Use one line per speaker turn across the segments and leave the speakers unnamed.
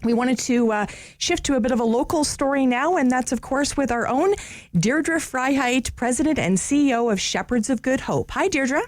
We wanted to shift to a bit of a local story now, and that's, of course, with our own Deirdre Freiheit, President and CEO of Shepherds of Good Hope. Hi, Deirdre.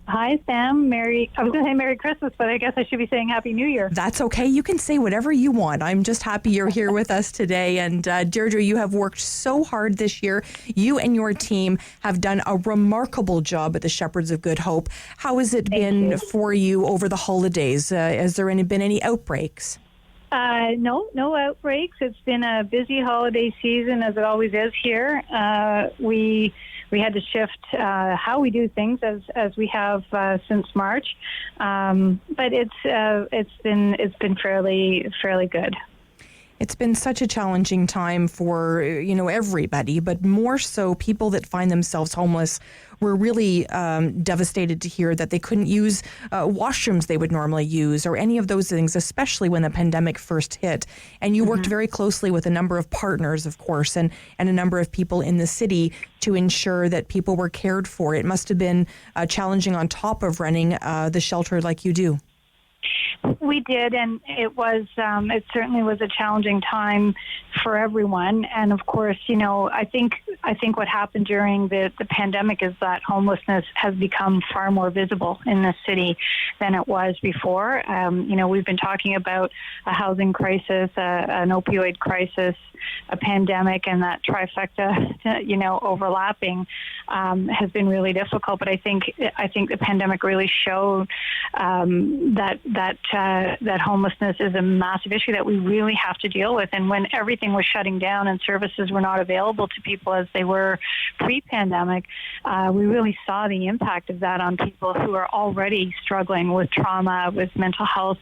Hi, Sam. I was going to say Merry Christmas, but I guess I should be saying Happy New Year.
That's okay. You can say whatever you want. I'm just happy you're here with us today. And Deirdre, you have worked so hard this year. You and your team have done a remarkable job at the Shepherds of Good Hope. How has it been for you over the holidays? Has there been any outbreaks?
No outbreaks. It's been a busy holiday season, as it always is here. We had to shift how we do things as we have since March, but it's been fairly good.
It's been such a challenging time for, everybody, but more so people that find themselves homeless. Were really devastated to hear that they couldn't use washrooms they would normally use or any of those things, especially when the pandemic first hit. And you worked very closely with a number of partners, of course, and a number of people in the city to ensure that people were cared for. It must have been challenging on top of running the shelter like you do.
We did, and it certainly was a challenging time for everyone. And of course, I think what happened during the pandemic is that homelessness has become far more visible in the city than it was before. We've been talking about a housing crisis, an opioid crisis, a pandemic, and that trifecta, overlapping has been really difficult. But I think the pandemic really showed that homelessness is a massive issue that we really have to deal with. And when everything was shutting down and services were not available to people as they were pre-pandemic, we really saw the impact of that on people who are already struggling with trauma, with mental health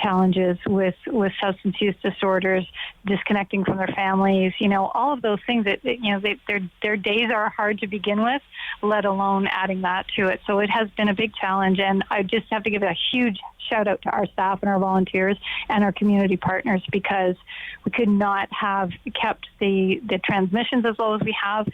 challenges, with substance use disorders, disconnecting from their families, all of those things that, their days are hard to begin with, let alone adding that to it. So it has been a big challenge, and I just have to give a huge shout out to our staff and our volunteers and our community partners, because we could not have kept the transmissions as well as we have,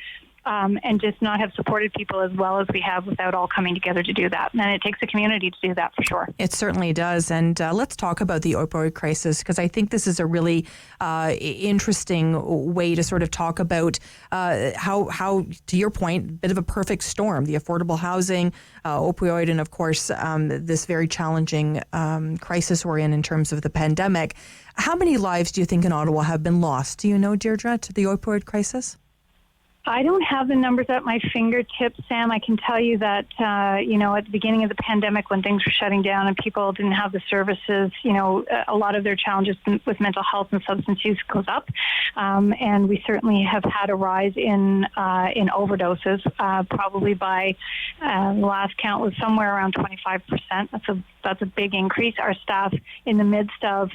and just not have supported people as well as we have without all coming together to do that. And it takes a community to do that for sure.
It certainly does. And let's talk about the opioid crisis, because I think this is a really interesting way to sort of talk about how, to your point, a bit of a perfect storm, the affordable housing, opioid, and of course, this very challenging crisis we're in terms of the pandemic. How many lives do you think in Ottawa have been lost? Do you know, Deirdre, to the opioid crisis?
I don't have the numbers at my fingertips, Sam. I can tell you that, at the beginning of the pandemic when things were shutting down and people didn't have the services, a lot of their challenges with mental health and substance use goes up. And we certainly have had a rise in overdoses, probably by the last count was somewhere around 25%. That's a big increase. Our staff, in the midst of,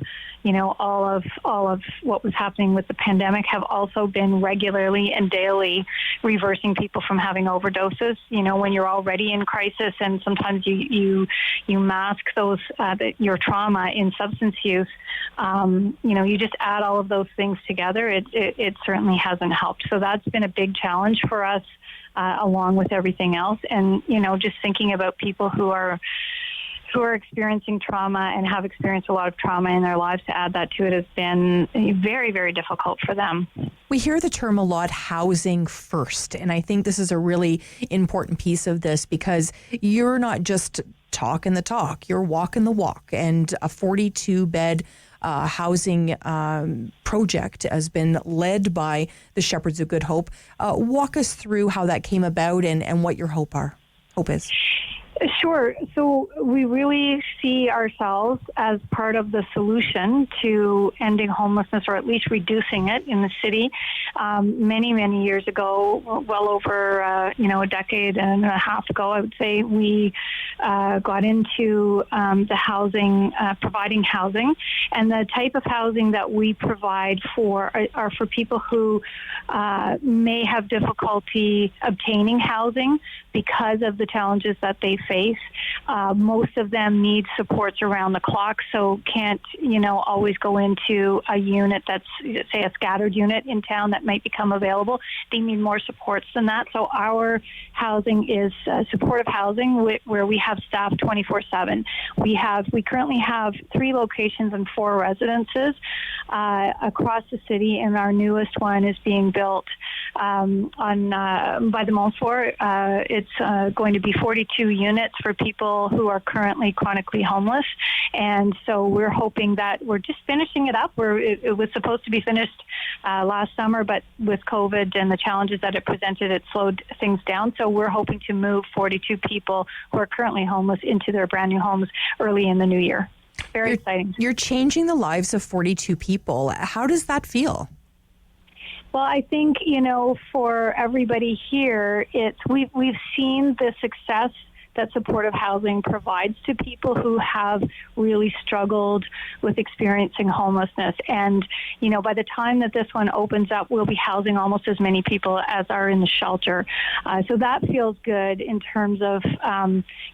all of what was happening with the pandemic, have also been regularly and daily reversing people from having overdoses. When you're already in crisis, and sometimes you mask those your trauma in substance use. You just add all of those things together. It certainly hasn't helped. So that's been a big challenge for us, along with everything else. And just thinking about people who are experiencing trauma and have experienced a lot of trauma in their lives, to add that to it has been very, very difficult for them.
We hear the term a lot, housing first, and I think this is a really important piece of this, because you're not just talking the talk, you're walking the walk, and a 42-bed housing project has been led by the Shepherds of Good Hope. Walk us through how that came about and what your hope is.
Sure. So we really see ourselves as part of the solution to ending homelessness, or at least reducing it in the city. Many, many years ago, well over a decade and a half ago, I would say, we got into the housing, providing housing, and the type of housing that we provide are for people who may have difficulty obtaining housing because of the challenges that they face. Most of them need supports around the clock, so can't, always go into a unit that's, say, a scattered unit in town that might become available. They need more supports than that. So our housing is supportive housing where we have staff 24/7. We currently have 3 locations and 4 residences across the city, and our newest one is being built by the Montfort. It's going to be 42 units for people who are currently chronically homeless, and so we're hoping that we're just finishing it up. It was supposed to be finished last summer, but with COVID and the challenges that it presented, it slowed things down. So we're hoping to move 42 people who are currently homeless into their brand new homes early in the new year. Very exciting.
You're changing the lives of 42 people. How does that feel?
Well, I think, for everybody here, we've seen the success that supportive housing provides to people who have really struggled with experiencing homelessness. And, by the time that this one opens up, we'll be housing almost as many people as are in the shelter. So that feels good in terms of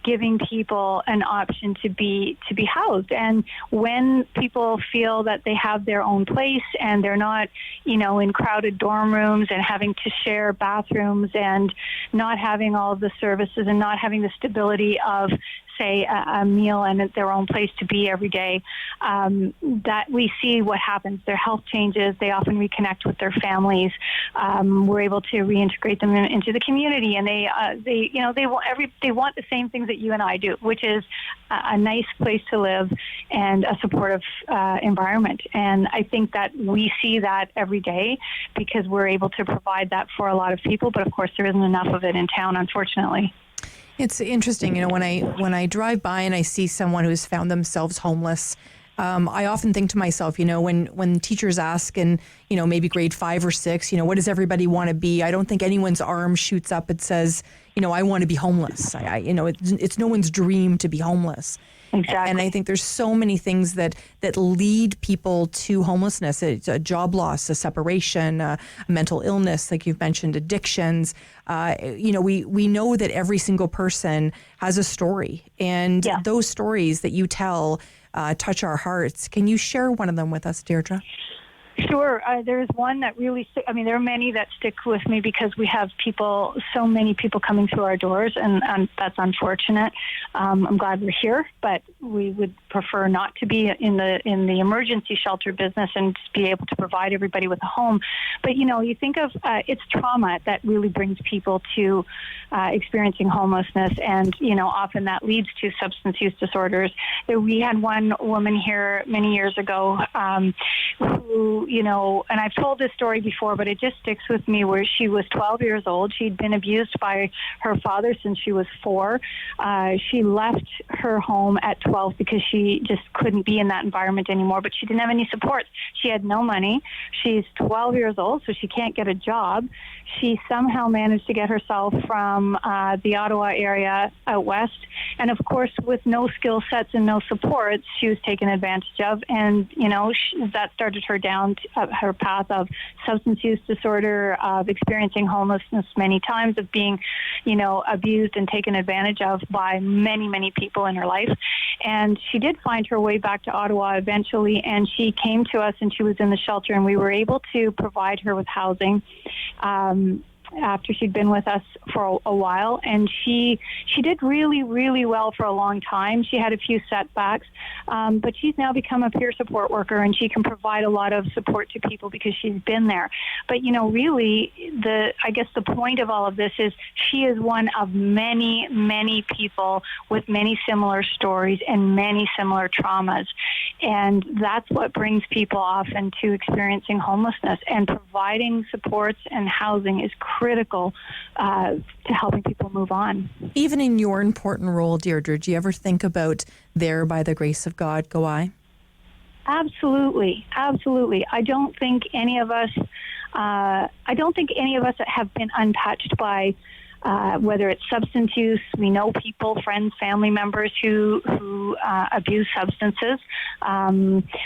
giving people an option to be housed. And when people feel that they have their own place and they're not, in crowded dorm rooms and having to share bathrooms and not having all of the services and not having the stability of, say, a meal and their own place to be every day, that we see what happens. Their health changes. They often reconnect with their families. We're able to reintegrate them into the community, and they want the same things that you and I do, which is a nice place to live and a supportive environment. And I think that we see that every day because we're able to provide that for a lot of people. But of course, there isn't enough of it in town, unfortunately.
It's interesting, when I drive by and I see someone who's found themselves homeless, I often think to myself, when teachers ask in, maybe grade 5 or 6, what does everybody want to be? I don't think anyone's arm shoots up and says, I want to be homeless. It's no one's dream to be homeless.
Exactly.
And I think there's so many things that lead people to homelessness. It's a job loss, a separation, a mental illness, like you've mentioned, addictions. We know that every single person has a story, and those stories that you tell touch our hearts. Can you share one of them with us, Deirdre?
Sure. There's one that really, there are many that stick with me because we have so many people coming through our doors, and that's unfortunate. I'm glad we're here, but we would prefer not to be in the emergency shelter business and just be able to provide everybody with a home. But, you think of it's trauma that really brings people to experiencing homelessness, and, often that leads to substance use disorders. We had one woman here many years ago who, and I've told this story before, but it just sticks with me, where she was 12 years old. She'd been abused by her father since she was 4. She left her home at 12 because she just couldn't be in that environment anymore, but she didn't have any support. She had no money. She's 12 years old, so she can't get a job. She somehow managed to get herself from the Ottawa area out west, and of course, with no skill sets and no supports, she was taken advantage of, and, that started her down her path of substance use disorder, of experiencing homelessness many times, of being, abused and taken advantage of by many, many people in her life. And she did find her way back to Ottawa eventually, and she came to us, and she was in the shelter, and we were able to provide her with housing after she'd been with us for a while, and she did really, really well for a long time. She had a few setbacks, but she's now become a peer support worker, and she can provide a lot of support to people because she's been there. But, really, I guess the point of all of this is she is one of many, many people with many similar stories and many similar traumas, and that's what brings people often to experiencing homelessness, and providing supports and housing is critical to helping people move on. Even
in your important role, Deirdre, do you ever think about there by the grace of God go I?
Absolutely. Absolutely. I don't think any of us have been untouched by whether it's substance use. We know people, friends, family members who abuse substances.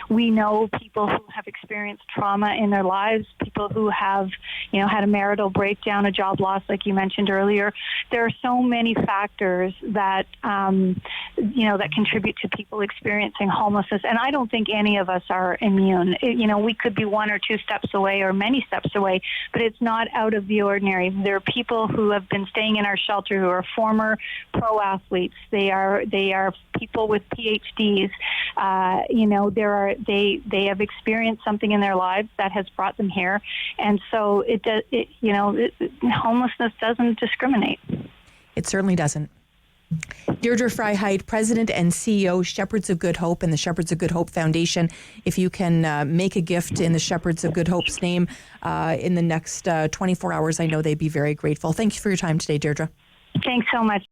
We know people who have experienced trauma in their lives, people who have, had a marital breakdown, a job loss, like you mentioned earlier. There are so many factors that, that contribute to people experiencing homelessness. And I don't think any of us are immune. We could be one or two steps away or many steps away, but it's not out of the ordinary. There are people who have been staying in our shelter who are former pro athletes. They are people with PhDs. They have experienced something in their lives that has brought them here, and so homelessness doesn't discriminate.
It certainly doesn't. Deirdre Freiheit, President and CEO, Shepherds of Good Hope and the Shepherds of Good Hope Foundation. If you can make a gift in the Shepherds of Good Hope's name in the next 24 hours, I know they'd be very grateful. Thank you for your time today, Deirdre.
Thanks so much.